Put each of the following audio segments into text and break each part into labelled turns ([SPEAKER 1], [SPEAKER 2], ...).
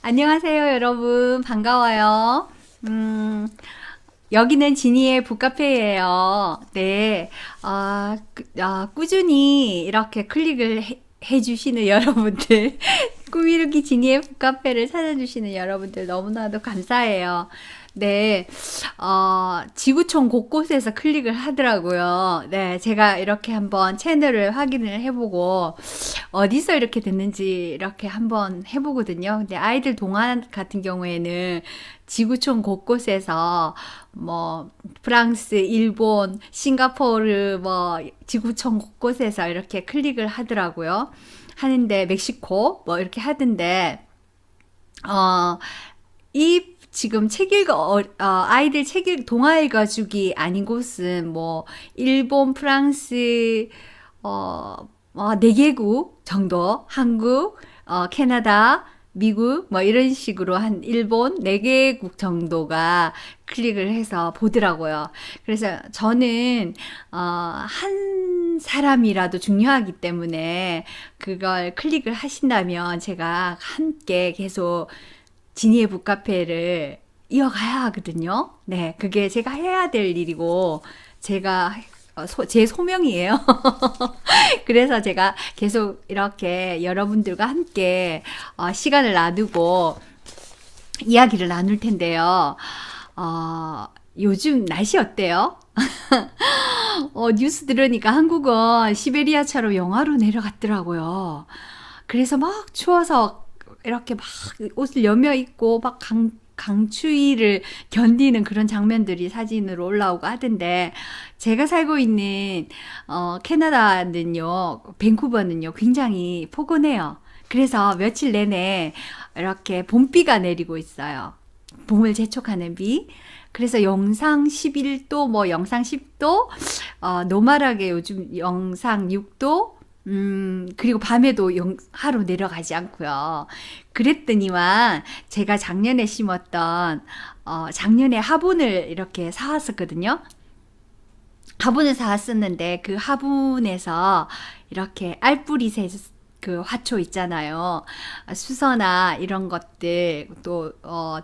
[SPEAKER 1] 안녕하세요, 여러분. 반가워요. 음, 여기는 지니의 북카페예요. 네. 꾸준히 이렇게 클릭을 해주시는 여러분들, 꾸미르기 지니의 북카페를 찾아주시는 여러분들 너무나도 감사해요. 네, 지구촌 곳곳에서 클릭을 하더라고요. 네, 제가 이렇게 한번 채널을 확인을 해보고, 어디서 이렇게 됐는지 이렇게 한번 해보거든요. 근데 아이들 동안 같은 경우에는 지구촌 곳곳에서 뭐 프랑스, 일본, 싱가포르 뭐 지구촌 곳곳에서 이렇게 클릭을 하더라고요. 하는데 멕시코 뭐 이렇게 하던데 어, 이 지금 아이들 동화 읽어주기 아닌 곳은 뭐, 일본, 프랑스, 어, 4개국 정도, 한국, 캐나다, 미국, 뭐 이런 식으로 한 일본 4개국 정도가 클릭을 해서 보더라고요. 그래서 저는, 한 사람이라도 중요하기 때문에 그걸 클릭을 하신다면 제가 함께 계속 지니의 북카페를 이어가야 하거든요. 네, 그게 제가 해야 될 일이고, 제가, 제 소명이에요. 그래서 제가 계속 이렇게 여러분들과 함께 시간을 나누고 이야기를 나눌 텐데요. 요즘 날씨 어때요? 뉴스 들으니까 한국은 시베리아처럼 영하로 내려갔더라고요. 그래서 막 추워서 이렇게 막 옷을 여며 입고 막 강추위를 견디는 그런 장면들이 사진으로 올라오고 하던데 제가 살고 있는 캐나다는요, 밴쿠버는요 굉장히 포근해요. 그래서 며칠 내내 이렇게 봄비가 내리고 있어요. 봄을 재촉하는 비. 그래서 영상 11도, 뭐 영상 10도, 노멀하게 요즘 영상 6도, 그리고 밤에도 하루 내려가지 않고요. 그랬더니만 제가 작년에 심었던, 작년에 화분을 이렇게 사왔었거든요. 화분을 사왔었는데 그 화분에서 이렇게 알뿌리새 그 화초 있잖아요. 수서나 이런 것들 또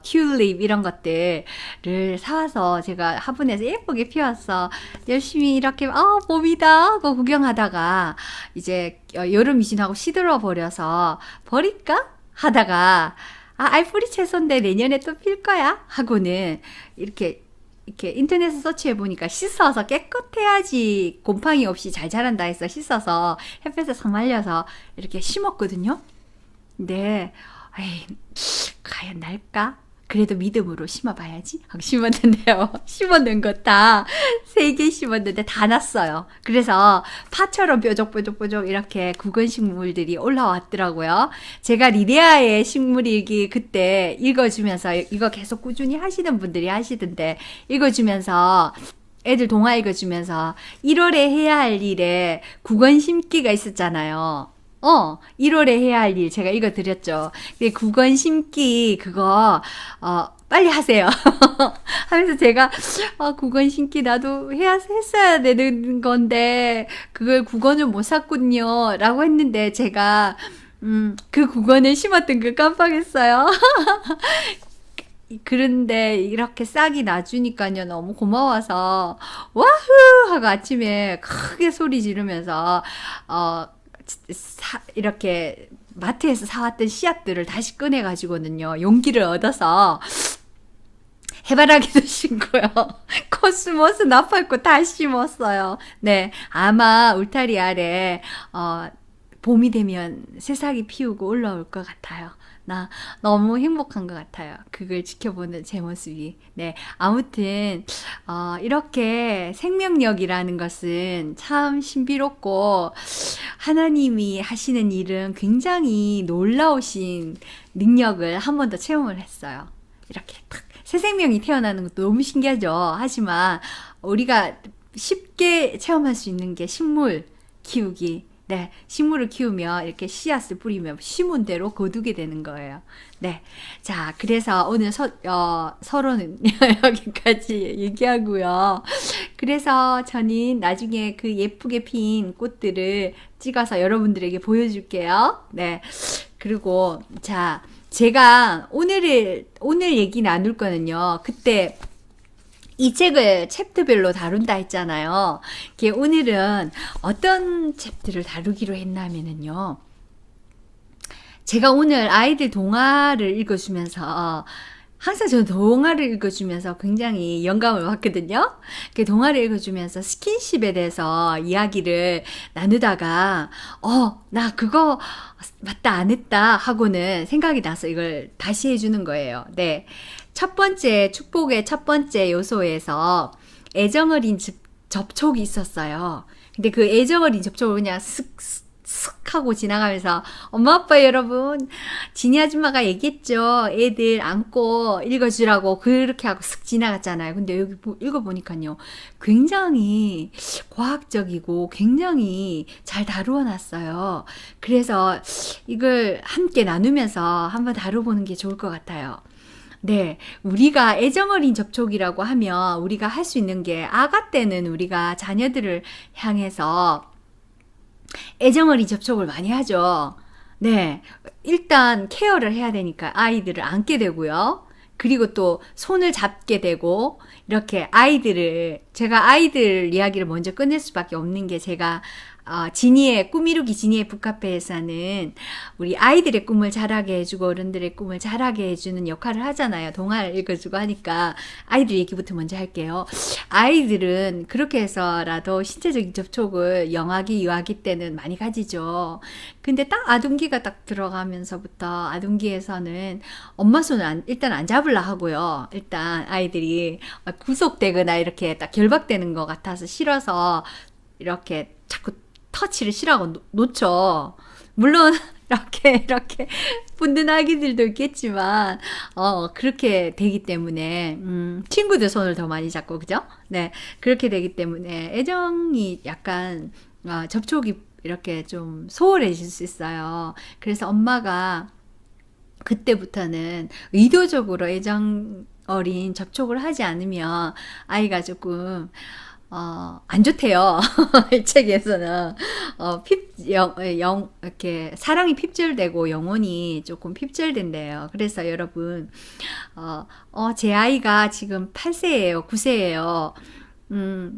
[SPEAKER 1] 튤립 이런 것들을 사와서 제가 화분에서 예쁘게 피웠어. 열심히 이렇게 봄이다 하고 구경하다가 이제 여름이 지나고 시들어 버려서 버릴까 하다가 알뿌리 채소인데 내년에 또 필 거야 하고는 이렇게 인터넷에 서치해 보니까 씻어서 깨끗해야지 곰팡이 없이 잘 자란다 해서 씻어서 햇볕에 싹 말려서 이렇게 심었거든요. 근데 에이, 과연 날까? 그래도 믿음으로 심어봐야지 하고 심었는데요. 심었는 거 다 3개 심었는데 다 났어요. 그래서 파처럼 뾰족뾰족뾰족 이렇게 구근 식물들이 올라왔더라고요. 제가 리데아의 식물일기 그때 읽어주면서 이거 계속 꾸준히 하시는 분들이 하시던데 읽어주면서 애들 동화 읽어주면서 1월에 해야 할 일에 구건 심기가 있었잖아요. 1월에 해야 할 일 제가 읽어 드렸죠. 구건 심기 그거 빨리 하세요. 하면서 제가 구건 심기 나도 했어야 되는 건데 그걸 구건을 못 샀군요. 라고 했는데 제가 그 구건을 심었던 걸 깜빡했어요. 그런데 이렇게 싹이 나주니까요 너무 고마워서 와후 하고 아침에 크게 소리 지르면서 이렇게 마트에서 사왔던 씨앗들을 다시 꺼내가지고는요 용기를 얻어서 해바라기도 심고요. 코스모스 나팔꽃 다 심었어요. 네, 아마 울타리 아래 봄이 되면 새싹이 피우고 올라올 것 같아요. 나 너무 행복한 것 같아요. 그걸 지켜보는 제 모습이. 네, 아무튼 이렇게 생명력이라는 것은 참 신비롭고 하나님이 하시는 일은 굉장히 놀라우신 능력을 한 번 더 체험을 했어요. 이렇게 탁 새 생명이 태어나는 것도 너무 신기하죠. 하지만 우리가 쉽게 체험할 수 있는 게 식물 키우기. 네, 식물을 키우며 이렇게 씨앗을 뿌리며 심은 대로 거두게 되는 거예요. 네, 자, 그래서 오늘 서로는 여기까지 얘기하고요. 그래서 저는 나중에 그 예쁘게 핀 꽃들을 찍어서 여러분들에게 보여줄게요. 네, 그리고 자, 제가 오늘 얘기 나눌 거는요. 그때 이 책을 챕터별로 다룬다 했잖아요. 오늘은 어떤 챕터를 다루기로 했냐면요. 제가 오늘 아이들 동화를 읽어주면서 항상 저는 동화를 읽어주면서 굉장히 영감을 받거든요. 동화를 읽어주면서 스킨십에 대해서 이야기를 나누다가 나 그거 맞다 안 했다 하고는 생각이 나서 이걸 다시 해주는 거예요. 네, 첫 번째 축복의 첫 번째 요소에서 애정 어린 접촉이 있었어요. 근데 그 애정 어린 접촉을 그냥 슥 하고 지나가면서 엄마 아빠 여러분 지니 아줌마가 얘기했죠. 애들 안고 읽어주라고 그렇게 하고 슥 지나갔잖아요. 근데 여기 읽어보니까요. 굉장히 과학적이고 굉장히 잘 다루어 놨어요. 그래서 이걸 함께 나누면서 한번 다뤄보는 게 좋을 것 같아요. 네, 우리가 애정 어린 접촉이라고 하면 우리가 할 수 있는 게 아가 때는 우리가 자녀들을 향해서 애정 어린 접촉을 많이 하죠. 네, 일단 케어를 해야 되니까 아이들을 안게 되고요. 그리고 또 손을 잡게 되고 이렇게 제가 아이들 이야기를 먼저 끝낼 수밖에 없는 게 제가 꾸미루기 지니의 북카페에서는 우리 아이들의 꿈을 자라게 해주고 어른들의 꿈을 자라게 해주는 역할을 하잖아요. 동화를 읽어주고 하니까 아이들 얘기부터 먼저 할게요. 아이들은 그렇게 해서라도 신체적인 접촉을 영아기, 유아기 때는 많이 가지죠. 근데 딱 아동기가 딱 들어가면서부터 아동기에서는 엄마 손을 일단 안 잡으려 하고요. 일단 아이들이 구속되거나 이렇게 딱 결박되는 것 같아서 싫어서 이렇게 자꾸 터치를 싫어하고 놓죠. 물론 이렇게 붙는 아기들도 있겠지만 그렇게 되기 때문에 친구들 손을 더 많이 잡고 그죠? 네, 그렇게 되기 때문에 애정이 약간 접촉이 이렇게 좀 소홀해질 수 있어요. 그래서 엄마가 그때부터는 의도적으로 애정 어린 접촉을 하지 않으면 아이가 조금 안 좋대요. 이 책에서는 이렇게 사랑이 핍절되고 영혼이 조금 핍절된대요. 그래서 여러분 제 아이가 지금 8세예요, 9세예요.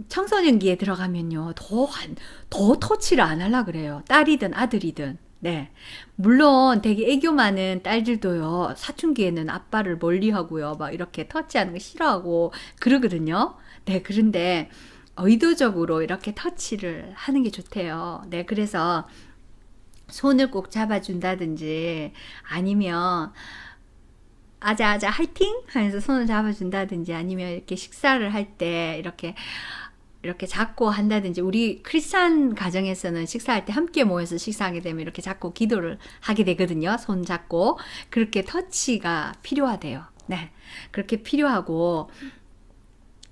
[SPEAKER 1] 청소년기에 들어가면요 더 터치를 안 하려 그래요. 딸이든 아들이든. 네, 물론 되게 애교 많은 딸들도요 사춘기에는 아빠를 멀리하고요 막 이렇게 터치하는 거 싫어하고 그러거든요. 네, 그런데 의도적으로 이렇게 터치를 하는 게 좋대요. 네, 그래서 손을 꼭 잡아준다든지 아니면 아자아자 화이팅 하면서 손을 잡아준다든지 아니면 이렇게 식사를 할 때 이렇게 잡고 한다든지 우리 크리스찬 가정에서는 식사할 때 함께 모여서 식사하게 되면 이렇게 잡고 기도를 하게 되거든요. 손 잡고 그렇게 터치가 필요하대요. 네, 그렇게 필요하고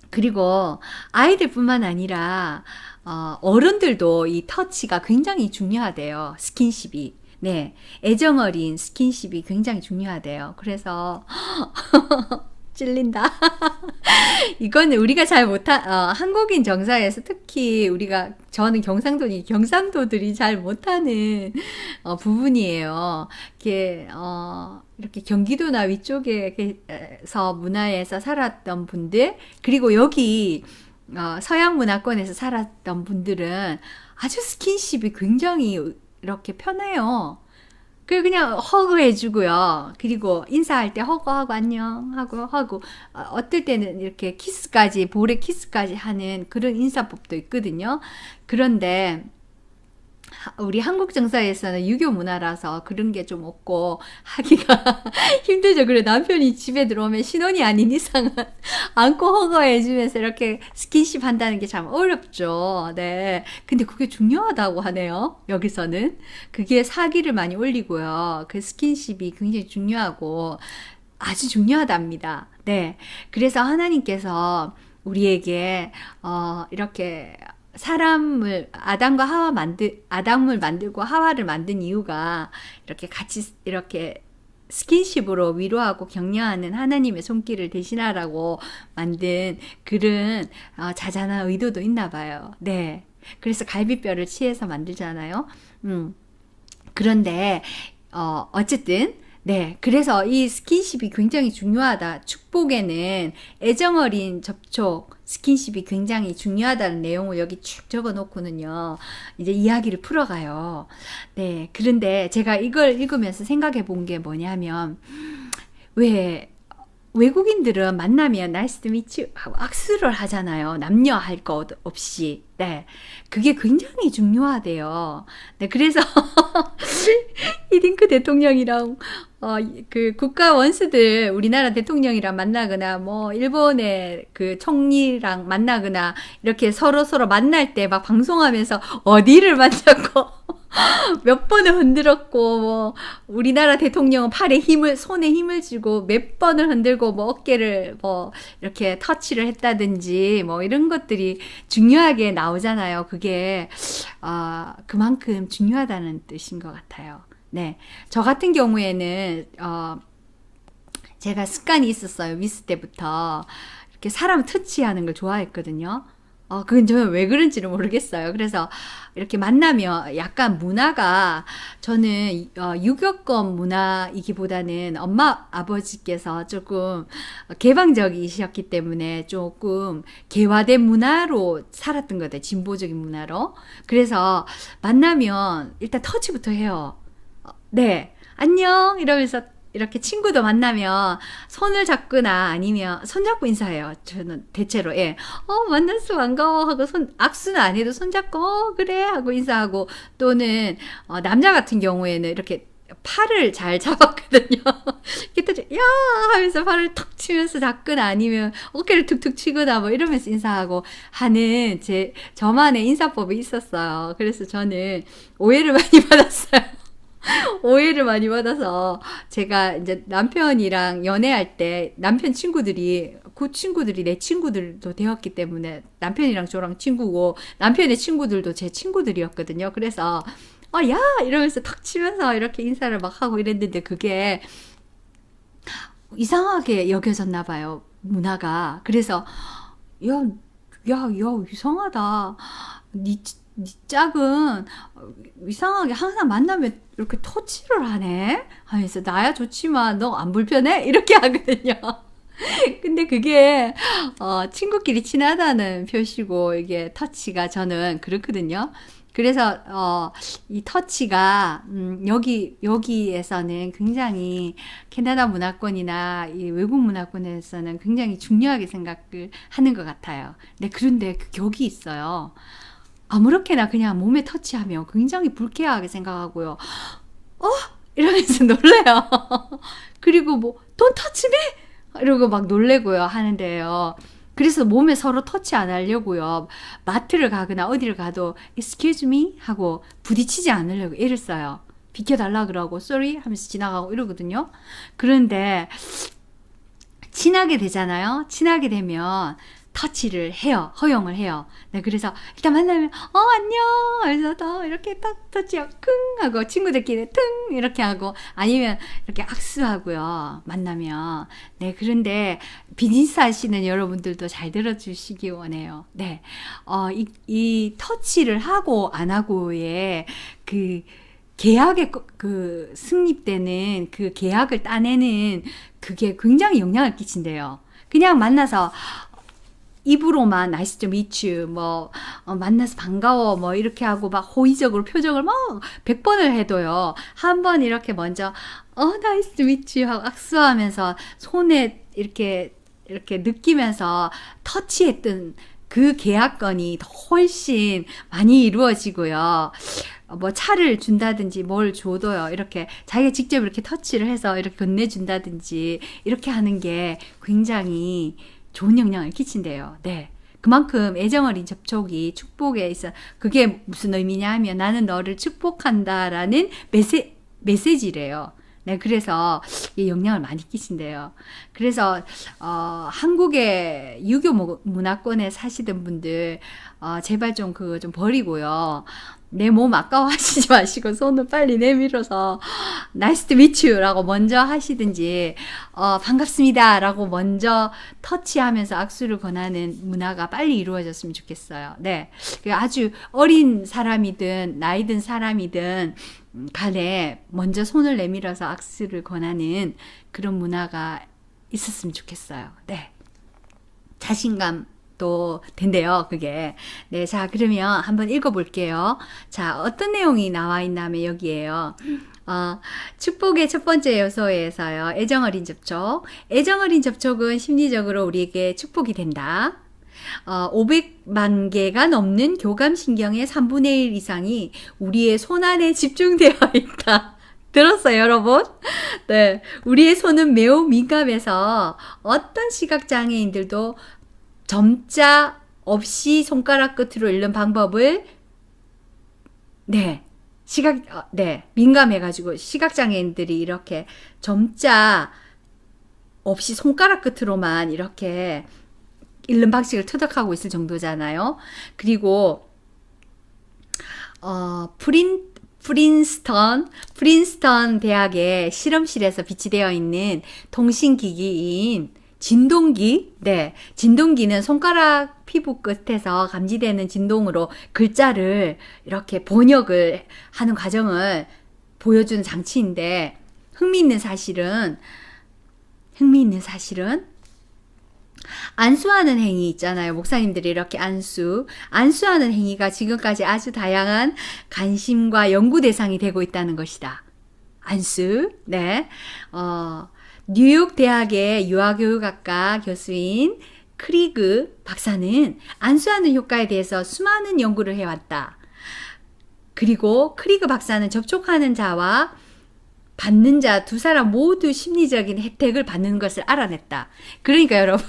[SPEAKER 1] 그리고 아이들뿐만 아니라 어른들도 이 터치가 굉장히 중요하대요. 스킨십이. 네, 애정 어린 스킨십이 굉장히 중요하대요. 그래서 찔린다. 이거는 우리가 잘 못한 한국인 정서에서 특히 저는 경상도들이 잘 못하는 부분이에요. 이렇게 경기도나 위쪽에서 문화에서 살았던 분들 그리고 여기 서양 문화권에서 살았던 분들은 아주 스킨십이 굉장히 이렇게 편해요. 그냥 허그 해주고요. 그리고 인사할 때 허그하고 안녕하고 어떨 때는 이렇게 볼에 키스까지 하는 그런 인사법도 있거든요. 그런데 우리 한국 정서에서는 유교 문화라서 그런 게 좀 없고 하기가 힘들죠. 그래 남편이 집에 들어오면 신혼이 아닌 이상은 안고 허거해주면서 이렇게 스킨십 한다는 게 참 어렵죠. 네. 근데 그게 중요하다고 하네요. 여기서는 그게 사기를 많이 올리고요. 그 스킨십이 굉장히 중요하고 아주 중요하답니다. 네. 그래서 하나님께서 우리에게 이렇게 아담을 만들고 하와를 만든 이유가 이렇게 같이 이렇게 스킨십으로 위로하고 격려하는 하나님의 손길을 대신하라고 만든 그런 자잘한 의도도 있나 봐요. 네. 그래서 갈비뼈를 치해서 만들잖아요. 그런데 어쨌든 네, 그래서 이 스킨십이 굉장히 중요하다. 축복에는 애정 어린 접촉, 스킨십이 굉장히 중요하다는 내용을 여기 쭉 적어 놓고는요, 이제 이야기를 풀어가요. 네, 그런데 제가 이걸 읽으면서 생각해 본 게 뭐냐면, 왜 외국인들은 만나면 나이스 투 미츠 하고 악수를 하잖아요. 남녀 할 것 없이. 네. 그게 굉장히 중요하대요. 네. 그래서 히딩크 대통령이랑 그 국가 원수들 우리나라 대통령이랑 만나거나 뭐 일본의 그 총리랑 만나거나 이렇게 서로 만날 때 막 방송하면서 어디를 만졌고 몇 번을 흔들었고 뭐 우리나라 대통령은 손에 힘을 주고 몇 번을 흔들고 뭐 어깨를 뭐 이렇게 터치를 했다든지 뭐 이런 것들이 중요하게 나오잖아요. 그게 그만큼 중요하다는 뜻인 것 같아요. 네, 저 같은 경우에는 제가 습관이 있었어요. 미스 때부터 이렇게 사람 터치하는 걸 좋아했거든요. 그건 저는 왜 그런지는 모르겠어요. 그래서 이렇게 만나면 약간 문화가 저는 유교권 문화이기보다는 엄마 아버지께서 조금 개방적이셨기 때문에 조금 개화된 문화로 살았던 것 같아요. 진보적인 문화로. 그래서 만나면 일단 터치부터 해요. 네, 안녕 이러면서 이렇게 친구도 만나면 손을 잡거나 아니면 손잡고 인사해요. 저는 대체로. 예. 만났어 반가워 하고 악수는 안 해도 손잡고 그래 하고 인사하고, 또는 남자 같은 경우에는 이렇게 팔을 잘 잡았거든요. 이렇게 야 하면서 팔을 턱 치면서 잡거나 아니면 어깨를 툭툭 치거나 뭐 이러면서 인사하고 하는 저만의 인사법이 있었어요. 그래서 저는 오해를 많이 받았어요. 오해를 많이 받아서 제가 이제 남편이랑 연애할 때 남편 친구들이 그 친구들이 내 친구들도 되었기 때문에 남편이랑 저랑 친구고 남편의 친구들도 제 친구들이었거든요. 그래서 야 이러면서 탁 치면서 이렇게 인사를 막 하고 이랬는데 그게 이상하게 여겨졌나 봐요. 문화가. 그래서 야 이상하다. 니 짝은 이상하게 항상 만나면 이렇게 터치를 하네? 하면서 나야 좋지만 너 안 불편해? 이렇게 하거든요. 근데 그게 친구끼리 친하다는 표시고 이게 터치가 저는 그렇거든요. 그래서 이 터치가 여기에서는 굉장히 캐나다 문화권이나 이 외국 문화권에서는 굉장히 중요하게 생각을 하는 것 같아요. 네, 그런데 그 격이 있어요. 아무렇게나 그냥 몸에 터치하면 굉장히 불쾌하게 생각하고요. 이러면서 놀래요. 그리고 뭐 don't touch me? 이러고 막 놀래고요 하는데요. 그래서 몸에 서로 터치 안 하려고요. 마트를 가거나 어디를 가도 excuse me 하고 부딪히지 않으려고 애를 써요. 비켜달라 그러고 sorry 하면서 지나가고 이러거든요. 그런데 친하게 되잖아요. 친하게 되면 터치를 해요. 허용을 해요. 네, 그래서 일단 만나면 안녕 하면서 또 이렇게 딱 터치하고 킁 하고 친구들끼리 퉁 이렇게 하고 아니면 이렇게 악수하고요. 만나면. 네, 그런데 비즈니스 하시는 여러분들도 잘 들어주시기 원해요. 네, 이 터치를 하고 안 하고의 그 계약에 그 승립되는 그 계약을 따내는 그게 굉장히 영향을 끼친대요. 그냥 만나서 입으로만 나이스 투 미츠 뭐 만나서 반가워 뭐 이렇게 하고 막 호의적으로 표정을 막 100번을 해도요. 한 번 이렇게 먼저 나이스 투 미츠 하고 악수하면서 손에 이렇게 느끼면서 터치했던 그 계약건이 훨씬 많이 이루어지고요. 뭐 차를 준다든지 뭘 줘도요. 이렇게 자기가 직접 이렇게 터치를 해서 이렇게 건네준다든지 이렇게 하는 게 굉장히 좋은 영향을 끼친대요. 네. 그만큼 애정 어린 접촉이 축복에 있어. 그게 무슨 의미냐 하면 나는 너를 축복한다라는 메시지래요. 네. 그래서 영향을 많이 끼친대요. 그래서 한국의 유교 문화권에 사시던 분들 제발 좀 그거 좀 버리고요. 내 몸 아까워하시지 마시고 손을 빨리 내밀어서 나이스 투 미츠 라고 먼저 하시든지 반갑습니다 라고 먼저 터치하면서 악수를 권하는 문화가 빨리 이루어졌으면 좋겠어요. 네, 아주 어린 사람이든 나이 든 사람이든 간에 먼저 손을 내밀어서 악수를 권하는 그런 문화가 있었으면 좋겠어요. 네, 자신감도 된대요, 그게. 네, 자, 그러면 한번 읽어볼게요. 자, 어떤 내용이 나와 있냐면 여기에요. 축복의 첫 번째 요소에서요. 애정어린 접촉. 애정어린 접촉은 심리적으로 우리에게 축복이 된다. 500만 개가 넘는 교감신경의 3분의 1 이상이 우리의 손 안에 집중되어 있다. 들었어요, 여러분? 네. 우리의 손은 매우 민감해서 어떤 시각장애인들도 점자 없이 손가락 끝으로 읽는 방법을, 네. 민감해가지고 시각장애인들이 이렇게 점자 없이 손가락 끝으로만 이렇게 읽는 방식을 터득하고 있을 정도잖아요. 그리고 프린스턴 대학의 실험실에서 비치되어 있는 통신기기인 진동기, 네, 진동기는 손가락 피부 끝에서 감지되는 진동으로 글자를 이렇게 번역을 하는 과정을 보여주는 장치인데, 흥미있는 사실은 안수하는 행위 있잖아요. 목사님들이 이렇게 안수하는 행위가 지금까지 아주 다양한 관심과 연구 대상이 되고 있다는 것이다. 안수, 네, 뉴욕 대학의 유아교육학과 교수인 크리그 박사는 안수하는 효과에 대해서 수많은 연구를 해왔다. 그리고 크리그 박사는 접촉하는 자와 받는 자 두 사람 모두 심리적인 혜택을 받는 것을 알아냈다. 그러니까 여러분,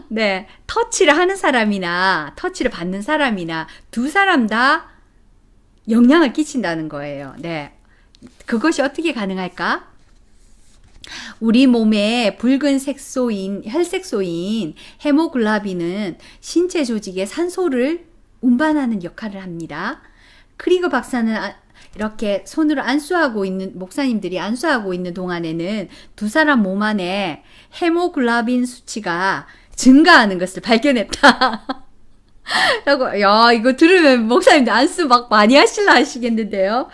[SPEAKER 1] 네, 터치를 하는 사람이나 터치를 받는 사람이나 두 사람 다 영향을 끼친다는 거예요. 네, 그것이 어떻게 가능할까? 우리 몸의 붉은 혈색소인 헤모글로빈은 신체 조직에 산소를 운반하는 역할을 합니다. 크리거 박사는 이렇게 손으로 목사님들이 안수하고 있는 동안에는 두 사람 몸 안에 헤모글로빈 수치가 증가하는 것을 발견했다. 라고, 야, 이거 들으면 목사님들 안수 막 많이 하시겠는데요.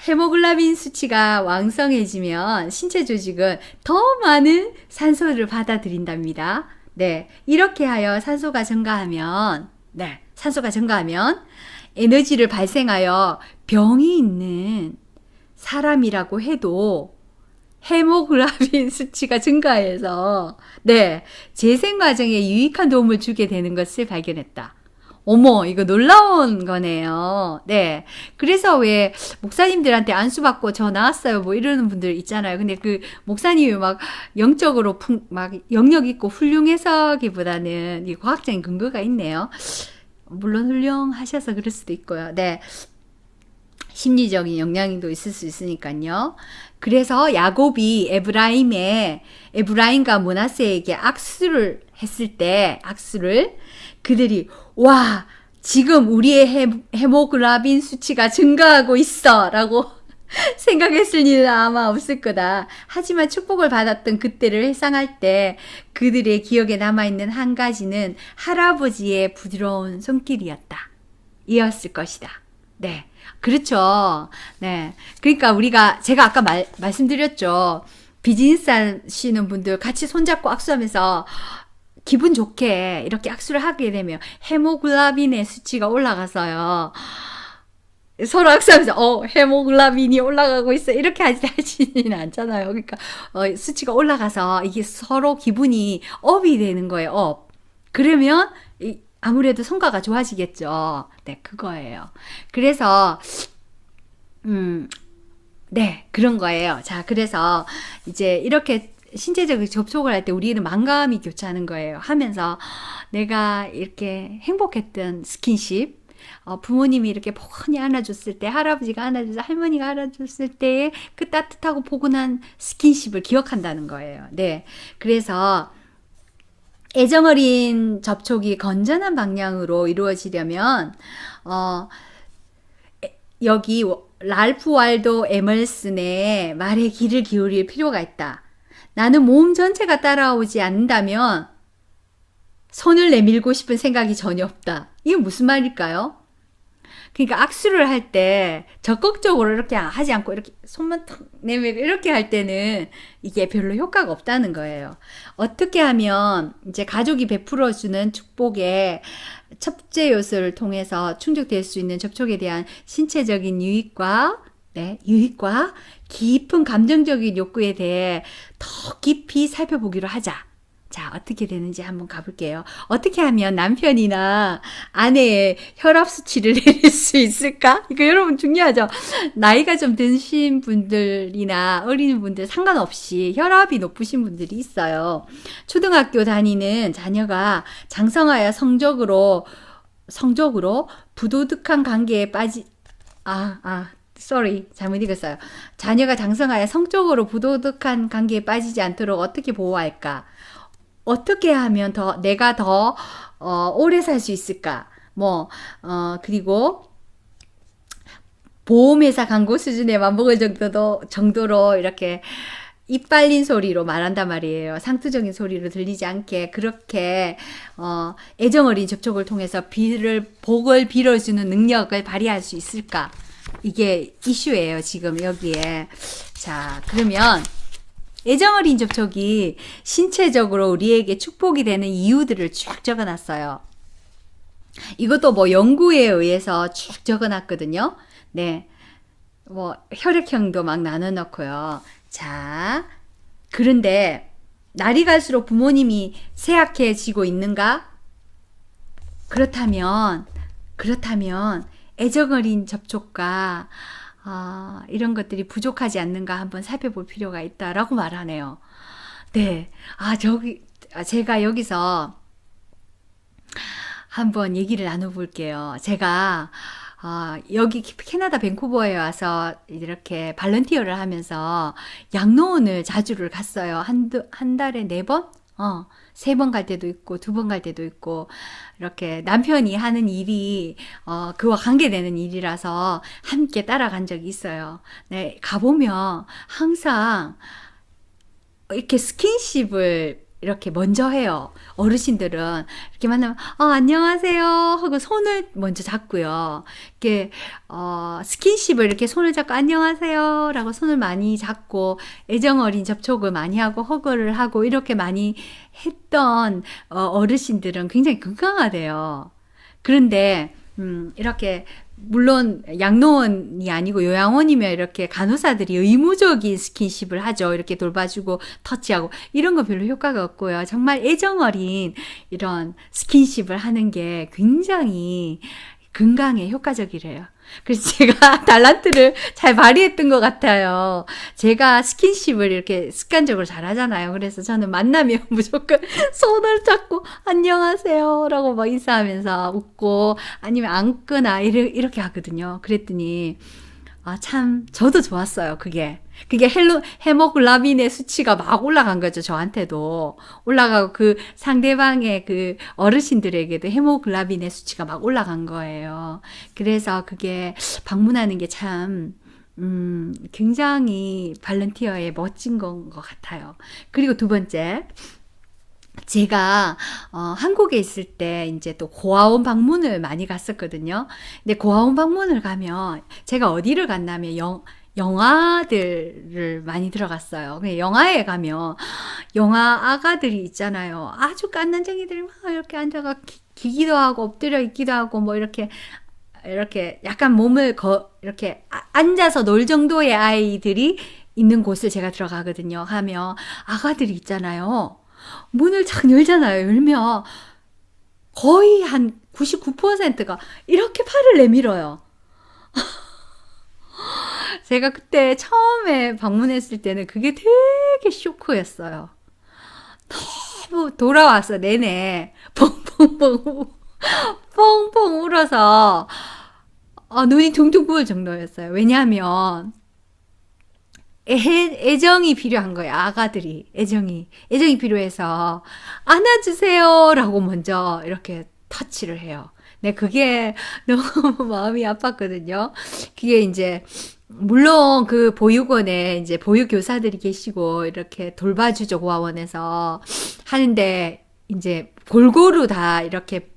[SPEAKER 1] 헤모글로빈 수치가 왕성해지면 신체 조직은 더 많은 산소를 받아들인답니다. 네, 이렇게 하여 산소가 증가하면 에너지를 발생하여 병이 있는 사람이라고 해도 헤모글로빈 수치가 증가해서, 네, 재생 과정에 유익한 도움을 주게 되는 것을 발견했다. 어머, 이거 놀라운 거네요. 네. 그래서 왜 목사님들한테 안수받고 저 나왔어요 뭐 이러는 분들 있잖아요. 근데 그 목사님이 막 영적으로 막 영역 있고 훌륭해서기보다는 이 과학적인 근거가 있네요. 물론 훌륭하셔서 그럴 수도 있고요. 네. 심리적인 영향도 있을 수 있으니까요. 그래서 야곱이 에브라임과 므낫세에게 악수를 했을 때, 그들이 와, 지금 우리의 헤모글로빈 수치가 증가하고 있어 라고 생각했을 일은 아마 없을 거다. 하지만 축복을 받았던 그때를 회상할 때 그들의 기억에 남아있는 한 가지는 할아버지의 부드러운 손길이었다. 이었을 것이다. 네, 그렇죠. 네, 그러니까 제가 아까 말씀드렸죠. 비즈니스 하시는 분들 같이 손잡고 악수하면서 기분 좋게 이렇게 악수를 하게 되면 헤모글로빈의 수치가 올라가서요. 서로 악수하면서 헤모글로빈이 올라가고 있어 이렇게 하지는 않잖아요. 그러니까 수치가 올라가서 이게 서로 기분이 업이 되는 거예요. 업. 그러면 아무래도 성과가 좋아지겠죠. 네, 그거예요. 그래서 네, 그런 거예요. 자, 그래서 이제 이렇게 신체적인 접촉을 할 때 우리는 만감이 교차하는 거예요. 하면서 내가 이렇게 행복했던 스킨십, 부모님이 이렇게 포근히 안아줬을 때, 할아버지가 안아줬을 때, 할머니가 안아줬을 때의 그 따뜻하고 포근한 스킨십을 기억한다는 거예요. 네. 그래서 애정어린 접촉이 건전한 방향으로 이루어지려면, 여기 랄프 waldo 에머슨의 말에 귀를 기울일 필요가 있다. 나는 몸 전체가 따라오지 않는다면 손을 내밀고 싶은 생각이 전혀 없다. 이게 무슨 말일까요? 그러니까 악수를 할 때 적극적으로 이렇게 하지 않고 이렇게 손만 탁 내밀고 이렇게 할 때는 이게 별로 효과가 없다는 거예요. 어떻게 하면 이제 가족이 베풀어주는 축복의 첫째 요소를 통해서 충족될 수 있는 접촉에 대한 신체적인 유익과 깊은 감정적인 욕구에 대해 더 깊이 살펴보기로 하자. 자, 어떻게 되는지 한번 가볼게요. 어떻게 하면 남편이나 아내의 혈압 수치를 내릴 수 있을까? 이거 여러분 중요하죠? 나이가 좀 드신 분들이나 어린 분들 상관없이 혈압이 높으신 분들이 있어요. 초등학교 다니는 자녀가 장성하여 성적으로 부도덕한 관계에 잘못 읽었어요. 자녀가 장성하여 성적으로 부도덕한 관계에 빠지지 않도록 어떻게 보호할까? 어떻게 하면 내가 더 오래 살 수 있을까? 그리고 보험회사 광고 수준에 맞먹을 정도로 이렇게 입 빨린 소리로 말한단 말이에요. 상투적인 소리로 들리지 않게 그렇게 애정어린 접촉을 통해서 복을 빌어주는 능력을 발휘할 수 있을까? 이게 이슈예요, 지금 여기에. 자, 그러면 애정어린 접촉이 신체적으로 우리에게 축복이 되는 이유들을 쭉 적어놨어요. 이것도 연구에 의해서 쭉 적어놨거든요. 네. 혈액형도 막 나눠놓고요. 자, 그런데 날이 갈수록 부모님이 쇠약해지고 있는가? 그렇다면 애정어린 접촉과 이런 것들이 부족하지 않는가 한번 살펴볼 필요가 있다라고 말하네요. 네. 제가 여기서 한번 얘기를 나눠볼게요. 제가, 여기 캐나다 밴쿠버에 와서 이렇게 발런티어를 하면서 양로원을 자주를 갔어요. 한 달에 4번? 3번 갈 때도 있고 2번 갈 때도 있고 이렇게 남편이 하는 일이 그와 관계되는 일이라서 함께 따라간 적이 있어요. 네, 가보면 항상 이렇게 스킨십을 이렇게 먼저 해요. 어르신들은 이렇게 만나면 안녕하세요 하고 손을 먼저 잡고요. 이렇게 스킨십을 이렇게 손을 잡고 안녕하세요 라고 손을 많이 잡고 애정어린 접촉을 많이 하고 허그를 하고 이렇게 많이 했던 어르신들은 굉장히 건강하대요. 그런데 이렇게 물론 양로원이 아니고 요양원이면 이렇게 간호사들이 의무적인 스킨십을 하죠. 이렇게 돌봐주고 터치하고 이런 거 별로 효과가 없고요. 정말 애정어린 이런 스킨십을 하는 게 굉장히 건강에 효과적이래요. 그래서 제가 달란트를 잘 발휘했던 것 같아요. 제가 스킨십을 이렇게 습관적으로 잘 하잖아요. 그래서 저는 만나면 무조건 손을 잡고 안녕하세요 라고 막 인사하면서 웃고 아니면 안거나 이렇게 하거든요. 그랬더니 참 저도 좋았어요. 그게 헤모글로빈의 수치가 막 올라간 거죠. 저한테도 올라가고 그 상대방의 그 어르신들에게도 헤모글로빈의 수치가 막 올라간 거예요. 그래서 그게 방문하는 게 참 굉장히 발런티어의 멋진 건 것 같아요. 그리고 두 번째, 제가 한국에 있을 때 이제 또 고아원 방문을 많이 갔었거든요. 근데 고아원 방문을 가면 제가 어디를 갔냐면 영화들을 많이 들어갔어요. 영화에 가면 영화 아가들이 있잖아요. 아주 깐난쟁이들이 막 이렇게 앉아가 기기도 하고 엎드려 있기도 하고 뭐 이렇게 약간 몸을 이렇게 앉아서 놀 정도의 아이들이 있는 곳을 제가 들어가거든요. 하면 아가들이 있잖아요. 문을 착 열잖아요. 열면 거의 한 99%가 이렇게 팔을 내밀어요. 제가 그때 처음에 방문했을 때는 그게 되게 쇼크였어요. 너무 돌아와서 내내 뻥뻥뻥 펑펑 울어서 눈이 둥둥 부을 정도였어요. 왜냐하면 애정이 필요한 거예요. 아가들이 애정이 필요해서 안아주세요라고 먼저 이렇게 터치를 해요. 네, 그게 너무 마음이 아팠거든요. 그게 이제 물론 그 보육원에 이제 보육교사들이 계시고 이렇게 돌봐주죠, 고아원에서 하는데 이제 골고루 다 이렇게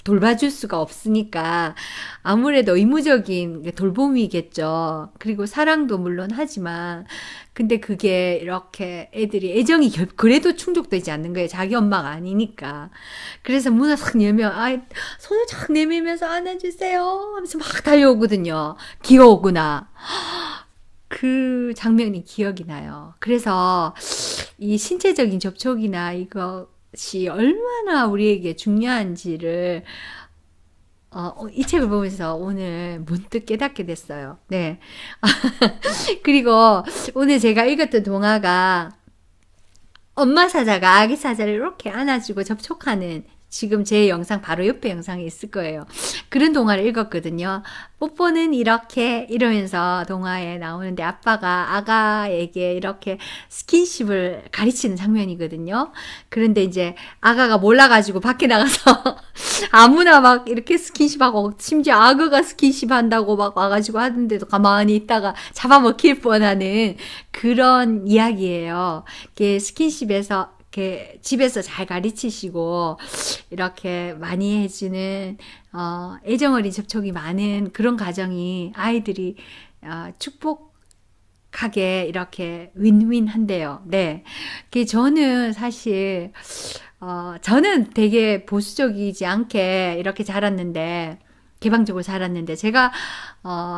[SPEAKER 1] 돌봐줄 수가 없으니까 아무래도 의무적인 돌봄이겠죠. 그리고 사랑도 물론 하지만 근데 그게 이렇게 애들이 애정이 그래도 충족되지 않는 거예요. 자기 엄마가 아니니까. 그래서 문을 탁 열면 손을 쫙 내밀면서 안아주세요 하면서 막 달려오거든요. 귀여우구나. 그 장면이 기억이 나요. 그래서 이 신체적인 접촉이나 이것이 얼마나 우리에게 중요한지를 이 책을 보면서 오늘 문득 깨닫게 됐어요. 네. 그리고 오늘 제가 읽었던 동화가 엄마 사자가 아기 사자를 이렇게 안아주고 접촉하는 지금 제 영상 바로 옆에 영상이 있을 거예요. 그런 동화를 읽었거든요. 뽀뽀는 이렇게 이러면서 동화에 나오는데 아빠가 아가에게 이렇게 스킨십을 가르치는 장면이거든요. 그런데 이제 아가가 몰라가지고 밖에 나가서 아무나 막 이렇게 스킨십하고 심지어 아가가 스킨십 한다고 막 와가지고 하는데도 가만히 있다가 잡아먹힐 뻔하는 그런 이야기예요. 이게 스킨십에서 이렇게 집에서 잘 가르치시고 이렇게 많이 해주는 애정 어린 접촉이 많은 그런 가정이 아이들이 축복하게 이렇게 윈윈한데요. 네, 저는 사실 저는 되게 보수적이지 않게 이렇게 자랐는데 개방적으로 자랐는데 제가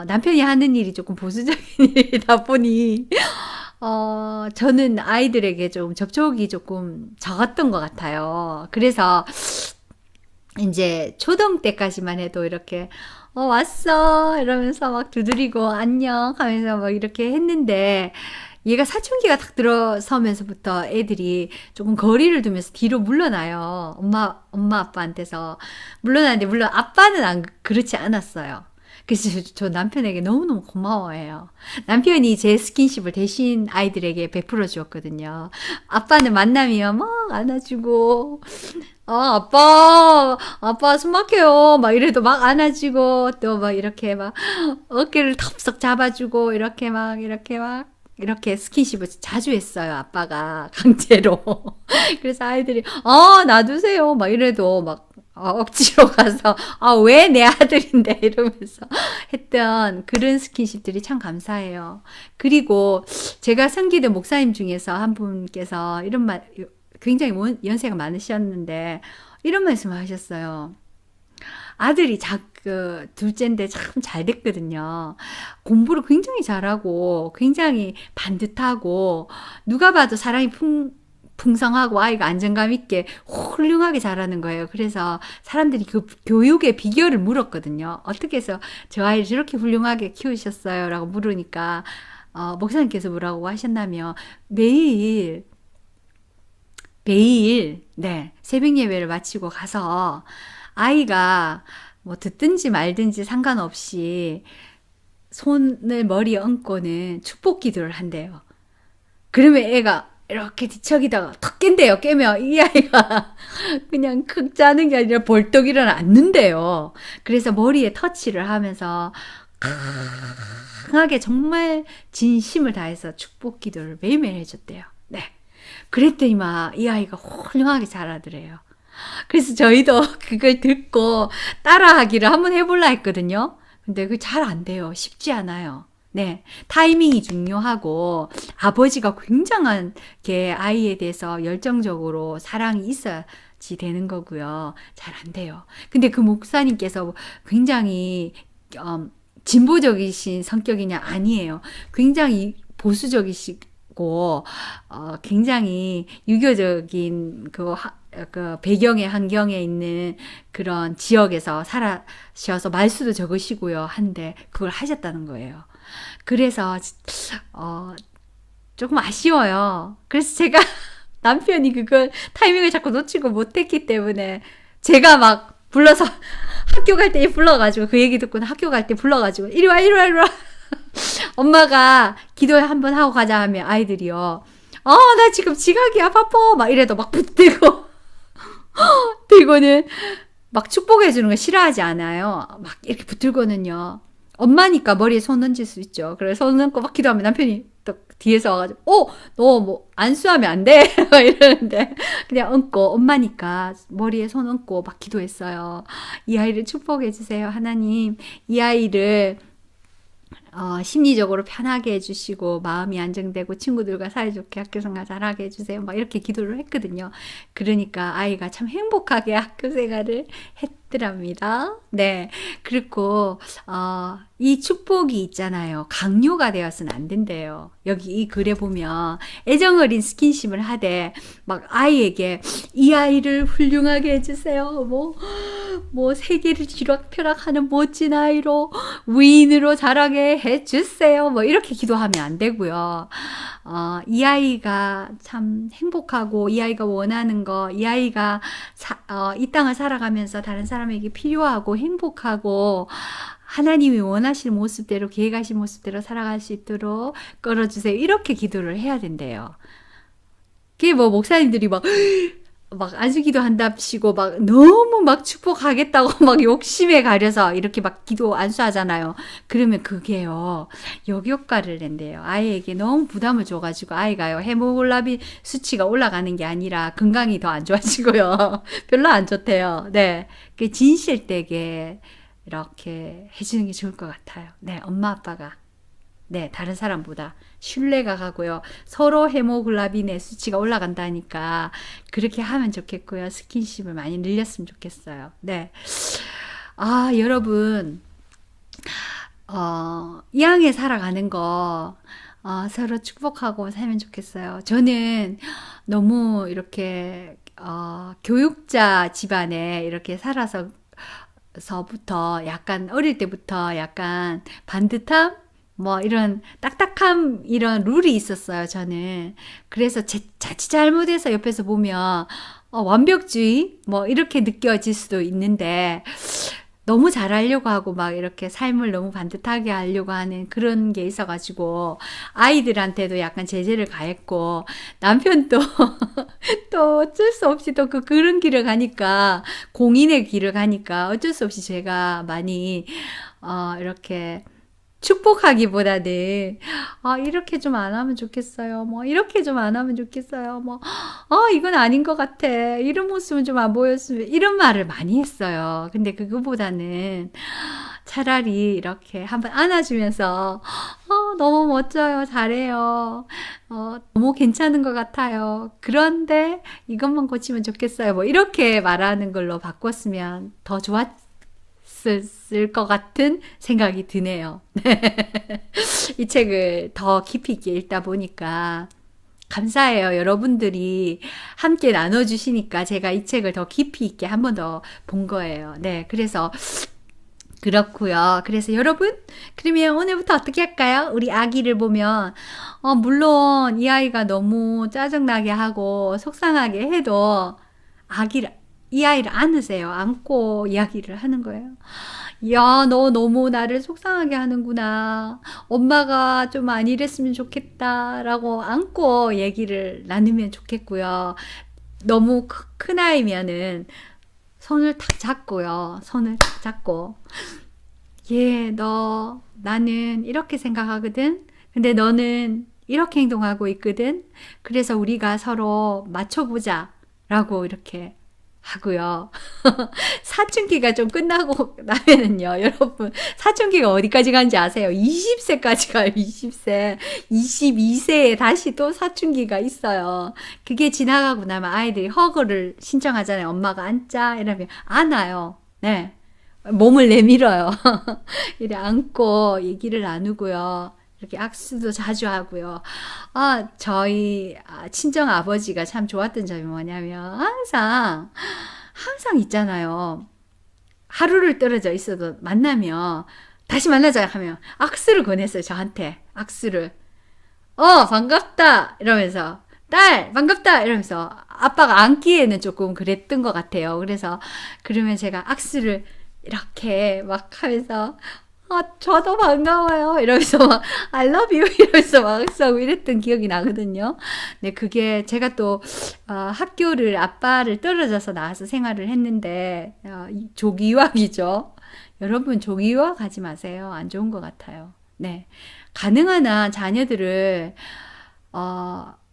[SPEAKER 1] 남편이 하는 일이 조금 보수적인 일이다 보니 저는 아이들에게 좀 접촉이 조금 적었던 것 같아요. 그래서 이제 초등 때까지만 해도 이렇게 왔어 이러면서 막 두드리고 안녕 하면서 막 이렇게 했는데 얘가 사춘기가 딱 들어서면서부터 애들이 조금 거리를 두면서 뒤로 물러나요. 엄마 아빠한테서 물러나는데 물론 아빠는 그렇지 않았어요. 그래서 저 남편에게 너무너무 고마워해요. 남편이 제 스킨십을 대신 아이들에게 베풀어 주었거든요. 아빠는 만나면 막 안아주고, 아빠 숨 막혀요. 막 이래도 막 안아주고, 또 막 이렇게 막 어깨를 덥석 잡아주고, 이렇게 스킨십을 자주 했어요. 아빠가 강제로. 그래서 아이들이, 놔두세요. 막 이래도 막 억지로 가서 왜 내 아들인데 이러면서 했던 그런 스킨십들이 참 감사해요. 그리고 제가 섬기던 목사님 중에서 한 분께서 이런 말 굉장히 연세가 많으셨는데 이런 말씀을 하셨어요. 아들이 둘째인데 참 잘 됐거든요. 공부를 굉장히 잘하고 굉장히 반듯하고 누가 봐도 사랑이 풍성하고 아이가 안정감 있게 훌륭하게 자라는 거예요. 그래서 사람들이 그 교육의 비결을 물었거든요. 어떻게 해서 저 아이를 저렇게 훌륭하게 키우셨어요? 라고 물으니까 목사님께서 뭐라고 하셨냐면 매일 네, 새벽 예배를 마치고 가서 아이가 뭐 듣든지 말든지 상관없이 손을 머리에 얹고는 축복 기도를 한대요. 그러면 애가 이렇게 뒤척이다가 턱 깬대요. 깨면 이 아이가 그냥 크 짜는 게 아니라 벌떡 일어나 앉는데요. 그래서 머리에 터치를 하면서 강하게 정말 진심을 다해서 축복 기도를 매일매일 해줬대요. 네. 그랬더니 막 이 아이가 훌륭하게 자라더래요. 그래서 저희도 그걸 듣고 따라하기를 한번 해볼라 했거든요. 근데 그게 잘 안 돼요. 쉽지 않아요. 네. 타이밍이 중요하고 아버지가 굉장한 게 아이에 대해서 열정적으로 사랑이 있어야지 되는 거고요. 잘 안 돼요. 근데 그 목사님께서 굉장히 진보적이신 성격이냐? 아니에요. 굉장히 보수적이시고 굉장히 유교적인 그 배경의 환경에 있는 그런 지역에서 살아셔서 말수도 적으시고요. 한데 그걸 하셨다는 거예요. 그래서 조금 아쉬워요. 그래서 제가 남편이 그걸 타이밍을 자꾸 놓치고 못했기 때문에 제가 막 불러서 학교 갈 때 불러가지고 그 얘기 듣고 학교 갈 때 불러가지고 이리 와 이리 와 이리 와. 엄마가 기도 한번 하고 가자 하면 아이들이요. 나 지금 지각이야 바빠 막 이래도 막 붙들고 들고는 막 축복해 주는 거 싫어하지 않아요. 막 이렇게 붙들고는요. 엄마니까 머리에 손 얹을 수 있죠. 그래서 손 얹고 막 기도하면 남편이 또 뒤에서 와가지고 너 뭐 안수하면 안 돼? 막 이러는데 그냥 얹고 엄마니까 머리에 손 얹고 막 기도했어요. 이 아이를 축복해 주세요. 하나님 이 아이를 심리적으로 편하게 해주시고 마음이 안정되고 친구들과 사이좋게 학교 생활 잘하게 해주세요. 막 이렇게 기도를 했거든요. 그러니까 아이가 참 행복하게 학교 생활을 했더랍니다. 네. 그리고 이 축복이 있잖아요. 강요가 되어서는 안 된대요. 여기 이 글에 보면 애정어린 스킨십을 하되 막 아이에게 이 아이를 훌륭하게 해주세요. 뭐 세계를 쥐락펴락하는 멋진 아이로 위인으로 자라게 해주세요. 뭐 이렇게 기도하면 안 되고요. 이 아이가 참 행복하고 이 아이가 원하는 거, 이 아이가 이 땅을 살아가면서 다른 사람에게 필요하고 행복하고 하나님이 원하시는 모습대로 계획하신 모습대로 살아갈 수 있도록 끌어주세요. 이렇게 기도를 해야 된대요. 그게 뭐 목사님들이 막 안수기도 한답시고 막 너무 막 축복하겠다고 막 욕심에 가려서 이렇게 막 기도 안수하잖아요. 그러면 그게요 역효과를 낸대요. 아이에게 너무 부담을 줘가지고 아이가요 헤모글로빈 수치가 올라가는 게 아니라 건강이 더 안 좋아지고요. 별로 안 좋대요. 네, 그 진실되게 이렇게 해주는 게 좋을 것 같아요. 네, 엄마 아빠가 네, 다른 사람보다 신뢰가 가고요. 서로 헤모글로빈의 수치가 올라간다니까 그렇게 하면 좋겠고요. 스킨십을 많이 늘렸으면 좋겠어요. 네. 여러분, 이 땅에 살아가는 거, 서로 축복하고 살면 좋겠어요. 저는 너무 이렇게, 교육자 집안에 이렇게 살아서부터 약간 어릴 때부터 약간 반듯함? 뭐 이런 딱딱함 이런 룰이 있었어요. 저는 그래서 자칫 잘못해서 옆에서 보면 완벽주의 뭐 이렇게 느껴질 수도 있는데 너무 잘하려고 하고 막 이렇게 삶을 너무 반듯하게 하려고 하는 그런 게 있어가지고 아이들한테도 약간 제재를 가했고 남편도 또 어쩔 수 없이 또 그런 길을 가니까 공인의 길을 가니까 어쩔 수 없이 제가 많이 이렇게 축복하기보다는 이렇게 좀 안 하면 좋겠어요. 뭐 이렇게 좀 안 하면 좋겠어요. 뭐 이건 아닌 것 같아. 이런 모습은 좀 안 보였으면 이런 말을 많이 했어요. 근데 그거보다는 차라리 이렇게 한번 안아주면서 너무 멋져요. 잘해요. 너무 괜찮은 것 같아요. 그런데 이것만 고치면 좋겠어요. 뭐 이렇게 말하는 걸로 바꿨으면 더 좋았을 것 같은 생각이 드네요. 이 책을 더 깊이 있게 읽다 보니까 감사해요. 여러분들이 함께 나눠주시니까 제가 이 책을 더 깊이 있게 한 번 더 본 거예요. 네, 그래서 그렇고요. 그래서 여러분, 그러면 오늘부터 어떻게 할까요? 우리 아기를 보면 물론 이 아이가 너무 짜증나게 하고 속상하게 해도 이 아이를 안으세요. 안고 이야기를 하는 거예요. 야, 너 너무 나를 속상하게 하는구나. 엄마가 좀 안 이랬으면 좋겠다. 라고 안고 얘기를 나누면 좋겠고요. 너무 큰 아이면은 손을 탁 잡고요. 손을 탁 잡고. 나는 이렇게 생각하거든. 근데 너는 이렇게 행동하고 있거든. 그래서 우리가 서로 맞춰보자. 라고 이렇게 하고요. 사춘기가 좀 끝나고 나면은요, 여러분, 사춘기가 어디까지 가는지 아세요? 20세까지 가요, 20세. 22세에 다시 또 사춘기가 있어요. 그게 지나가고 나면 아이들이 허그를 신청하잖아요. 엄마가 안자? 이러면 안아요. 네. 몸을 내밀어요. 이렇게 안고 얘기를 나누고요. 이렇게 악수도 자주 하고요. 저희 친정 아버지가 참 좋았던 점이 뭐냐면 항상 있잖아요. 하루를 떨어져 있어도 만나면 다시 만나자 하면 악수를 권했어요. 저한테 악수를. 반갑다 이러면서 딸 반갑다 이러면서 아빠가 안기에는 조금 그랬던 것 같아요. 그래서 그러면 제가 악수를 이렇게 막 하면서 저도 반가워요 이러면서 막 I love you 이러면서 막 악수하고 이랬던 기억이 나거든요. 네, 그게 제가 또 학교를 아빠를 떨어져서 나와서 생활을 했는데 조기 유학이죠. 여러분 조기 유학 하지 마세요. 안 좋은 것 같아요. 네, 가능한 한 자녀들을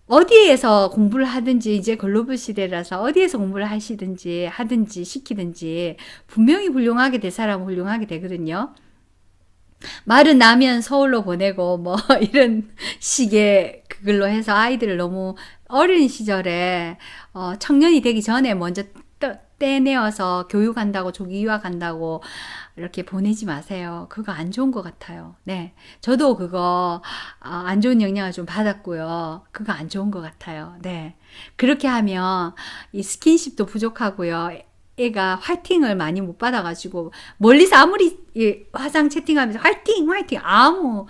[SPEAKER 1] 어디에서 공부를 하든지 이제 글로벌 시대라서 어디에서 공부를 하든지 시키든지 분명히 훌륭하게 될 사람은 훌륭하게 되거든요. 말은 나면 서울로 보내고 뭐 이런 식의 그걸로 해서 아이들을 너무 어린 시절에 청년이 되기 전에 먼저 떼내어서 교육한다고 조기 유학한다고 이렇게 보내지 마세요. 그거 안 좋은 것 같아요. 네, 저도 그거 안 좋은 영향을 좀 받았고요. 그거 안 좋은 것 같아요. 네, 그렇게 하면 이 스킨십도 부족하고요. 애가 화이팅을 많이 못 받아가지고 멀리서 아무리 화상 채팅하면서 화이팅 화이팅 아무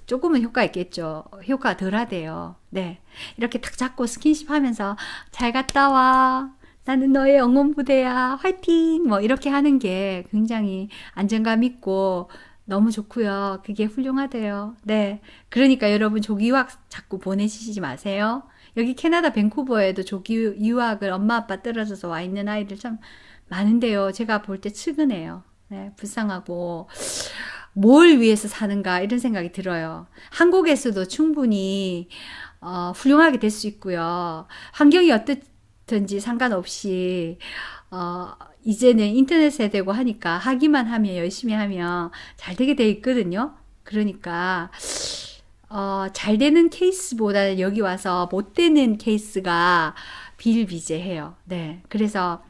[SPEAKER 1] 조금은 효과 있겠죠. 효과 덜 하대요. 네, 이렇게 탁 잡고 스킨십 하면서 잘 갔다 와, 나는 너의 응원부대야, 화이팅 뭐 이렇게 하는 게 굉장히 안정감 있고 너무 좋고요. 그게 훌륭하대요. 네, 그러니까 여러분 조기 유학 자꾸 보내시지 마세요. 여기 캐나다 밴쿠버에도 조기 유학을 엄마 아빠 떨어져서 와 있는 아이들 참 많은데요. 제가 볼 때 측은해요. 네, 불쌍하고 뭘 위해서 사는가 이런 생각이 들어요. 한국에서도 충분히 훌륭하게 될 수 있고요. 환경이 어떻든지 상관없이 이제는 인터넷 세대고 하니까 하기만 하면 열심히 하면 잘 되게 돼 있거든요. 그러니까 잘 되는 케이스보다는 여기 와서 못 되는 케이스가 비일비재해요. 네, 그래서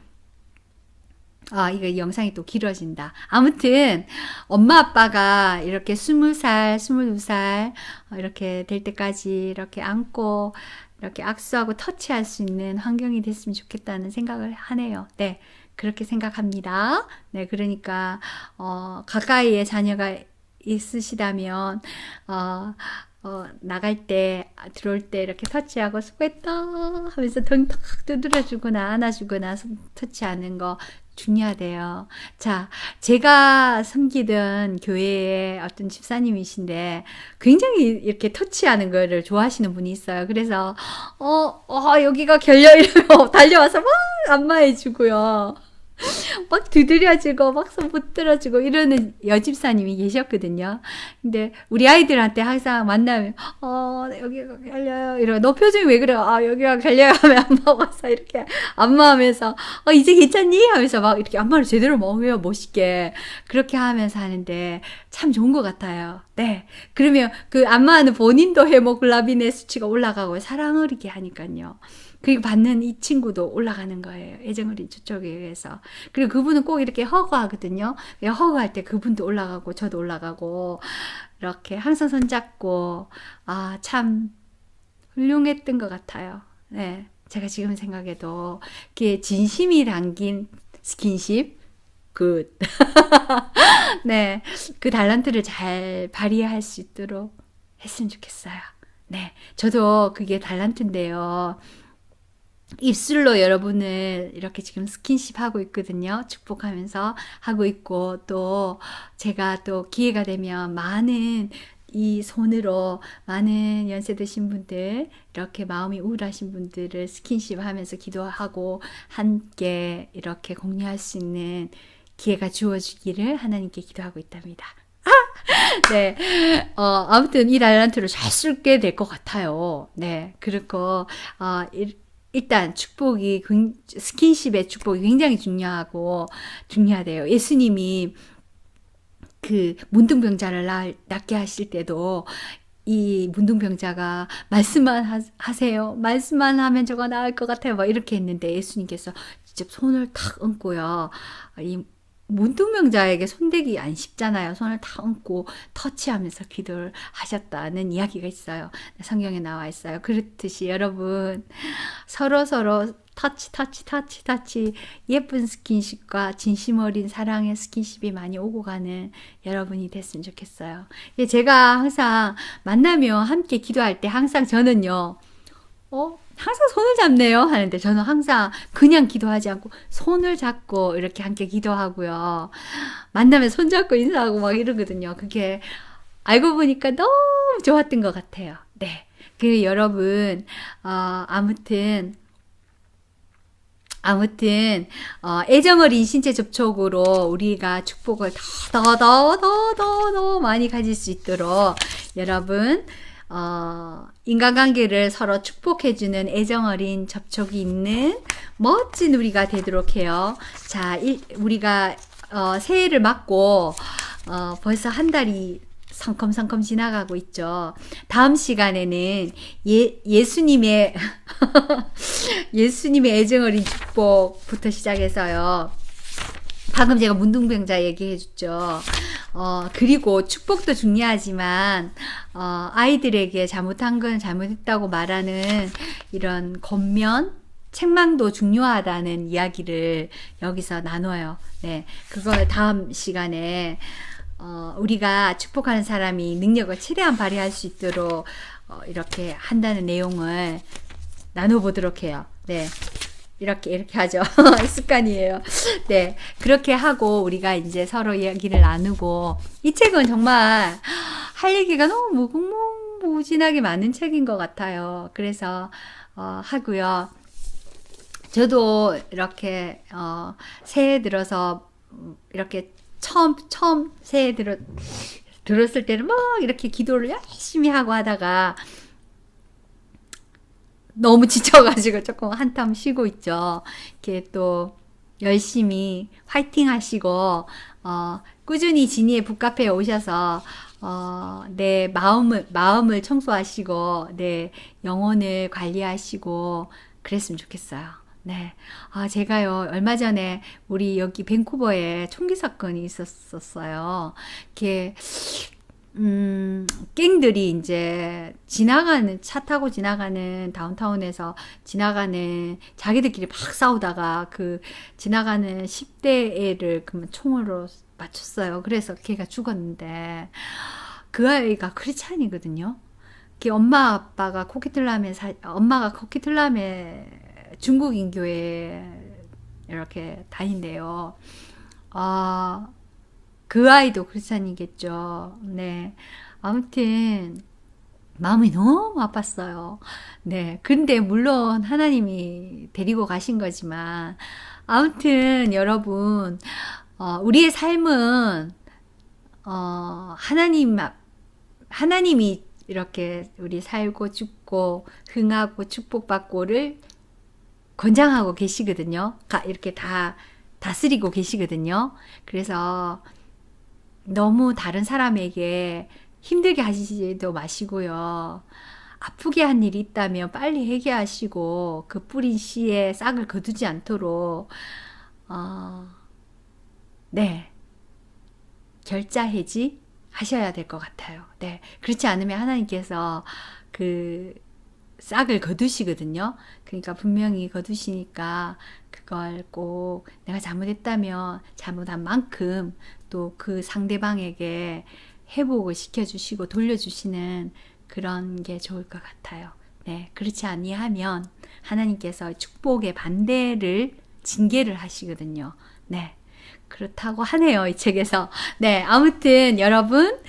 [SPEAKER 1] 이거 영상이 또 길어진다. 아무튼 엄마 아빠가 이렇게 20살, 22살 이렇게 될 때까지 이렇게 안고 이렇게 악수하고 터치할 수 있는 환경이 됐으면 좋겠다는 생각을 하네요. 네, 그렇게 생각합니다. 네, 그러니까 가까이에 자녀가 있으시다면 나갈 때 들어올 때 이렇게 터치하고 수고했다 하면서 등 탁 두드려주거나 안아주거나 터치하는 거 중요하대요. 자, 제가 섬기던 교회의 어떤 집사님이신데 굉장히 이렇게 터치하는 거를 좋아하시는 분이 있어요. 그래서 여기가 결려 이러면 달려와서 막 안마해주고요. 막 두드려주고 막 손 붙들어주고 이러는 여집사님이 계셨거든요. 근데 우리 아이들한테 항상 만나면 여기가 걸려요 이러고 너 표정이 왜 그래? 여기가 걸려요 하면 안마 와서 이렇게 안마하면서 이제 괜찮니? 하면서 막 이렇게 안마를 제대로 먹어요. 멋있게 그렇게 하면서 하는데 참 좋은 것 같아요. 네, 그러면 그 안마하는 본인도 헤모글로빈의 수치가 올라가고 사랑을 이렇게 하니까요. 그리고 받는 이 친구도 올라가는 거예요. 애정어린 저쪽에 의해서. 그리고 그분은 꼭 이렇게 허그하거든요. 허그할 때 그분도 올라가고 저도 올라가고 이렇게 항상 손잡고 참 훌륭했던 것 같아요. 네, 제가 지금 생각해도 그게 진심이 담긴 스킨십 굿. 네, 그 달란트를 잘 발휘할 수 있도록 했으면 좋겠어요. 네, 저도 그게 달란트인데요. 입술로 여러분을 이렇게 지금 스킨십 하고 있거든요. 축복하면서 하고 있고 또 제가 또 기회가 되면 많은 이 손으로 많은 연세 드신 분들 이렇게 마음이 우울하신 분들을 스킨십 하면서 기도하고 함께 이렇게 공유할 수 있는 기회가 주어지기를 하나님께 기도하고 있답니다. 네, 아무튼 이 달란트를 잘 쓰게 될 것 같아요. 네, 그리고 일단 축복이 스킨십의 축복이 굉장히 중요하대요. 예수님이 그 문둥병자를 낫게 하실 때도 이 문둥병자가 말씀만 하세요. 말씀만 하면 저거 나을 것 같아요. 막 이렇게 했는데 예수님께서 직접 손을 탁 얹고요. 이 문둥병자에게 손대기 안 쉽잖아요. 손을 탁 얹고 터치하면서 기도를 하셨다는 이야기가 있어요. 성경에 나와 있어요. 그렇듯이 여러분 서로 터치 예쁜 스킨십과 진심 어린 사랑의 스킨십이 많이 오고 가는 여러분이 됐으면 좋겠어요. 제가 항상 만나며 함께 기도할 때 항상 저는요 항상 손을 잡네요 하는데 저는 항상 그냥 기도하지 않고 손을 잡고 이렇게 함께 기도하고요. 만나면 손 잡고 인사하고 막 이러거든요. 그게 알고 보니까 너무 좋았던 것 같아요. 네. 그 여러분 아무튼 애정어린 신체 접촉으로 우리가 축복을 더 많이 가질 수 있도록 여러분 인간관계를 서로 축복해주는 애정어린 접촉이 있는 멋진 우리가 되도록 해요. 자, 우리가 새해를 맞고 벌써 한 달이 성컴성컴 지나가고 있죠. 다음 시간에는 예수님의 예수님의 애정어린 축복부터 시작해서요. 방금 제가 문둥병자 얘기해 줬죠. 그리고 축복도 중요하지만 아이들에게 잘못한 건 잘못했다고 말하는 이런 권면, 책망도 중요하다는 이야기를 여기서 나눠요. 네, 그걸 다음 시간에 우리가 축복하는 사람이 능력을 최대한 발휘할 수 있도록 이렇게 한다는 내용을 나눠보도록 해요. 네. 이렇게 하죠. 습관이에요. 네. 그렇게 하고 우리가 이제 서로 이야기를 나누고 이 책은 정말 할 얘기가 너무 무궁무진하게 많은 책인 것 같아요. 그래서 하고요. 저도 이렇게 새해 들어서 이렇게 처음 새해 들었을 때는 막 이렇게 기도를 열심히 하고 하다가 너무 지쳐가지고 조금 한참 쉬고 있죠. 이렇게 또 열심히 화이팅 하시고 꾸준히 지니의 북카페에 오셔서 내 마음을 청소하시고 내 영혼을 관리하시고 그랬으면 좋겠어요. 네. 제가요, 얼마 전에 우리 여기 밴쿠버에 총기 사건이 있었어요. 이렇게, 갱들이 이제 차 타고 지나가는 다운타운에서 지나가는 자기들끼리 막 싸우다가 그 지나가는 10대 애를 총으로 맞췄어요. 그래서 걔가 죽었는데 그 아이가 크리스찬이거든요. 엄마가 코키틀람에 중국인 교회에 이렇게 다닌대요. 그 아이도 크리스찬이겠죠. 네. 아무튼 마음이 너무 아팠어요. 네. 근데 물론 하나님이 데리고 가신 거지만 아무튼 여러분 우리의 삶은 하나님이 이렇게 우리 살고 죽고 흥하고 축복받고를 권장하고 계시거든요. 이렇게 다 다스리고 계시거든요. 그래서 너무 다른 사람에게 힘들게 하시지도 마시고요. 아프게 한 일이 있다면 빨리 회개하시고 그 뿌린 씨에 싹을 거두지 않도록 네, 결자해지 하셔야 될 것 같아요. 네, 그렇지 않으면 하나님께서 그 싹을 거두시거든요. 그러니까 분명히 거두시니까 그걸 꼭 내가 잘못했다면 잘못한 만큼 또 그 상대방에게 회복을 시켜주시고 돌려주시는 그런 게 좋을 것 같아요. 네, 그렇지 아니하면 하나님께서 축복의 반대를 징계를 하시거든요. 네. 그렇다고 하네요, 이 책에서. 네, 아무튼 여러분,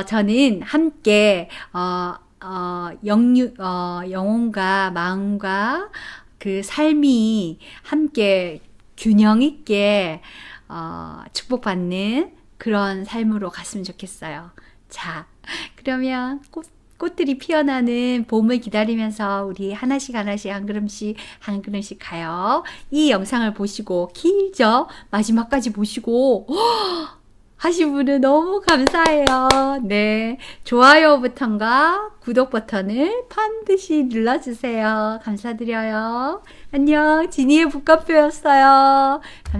[SPEAKER 1] 저는 함께 영혼과 마음과 그 삶이 함께 균형 있게 축복받는 그런 삶으로 갔으면 좋겠어요. 자, 그러면 꽃들이 피어나는 봄을 기다리면서 우리 하나씩 한 걸음씩 가요. 이 영상을 보시고 길죠? 마지막까지 보시고 하신 분은 너무 감사해요. 네, 좋아요 버튼과 구독 버튼을 반드시 눌러주세요. 감사드려요. 안녕, 지니의 북카페였어요.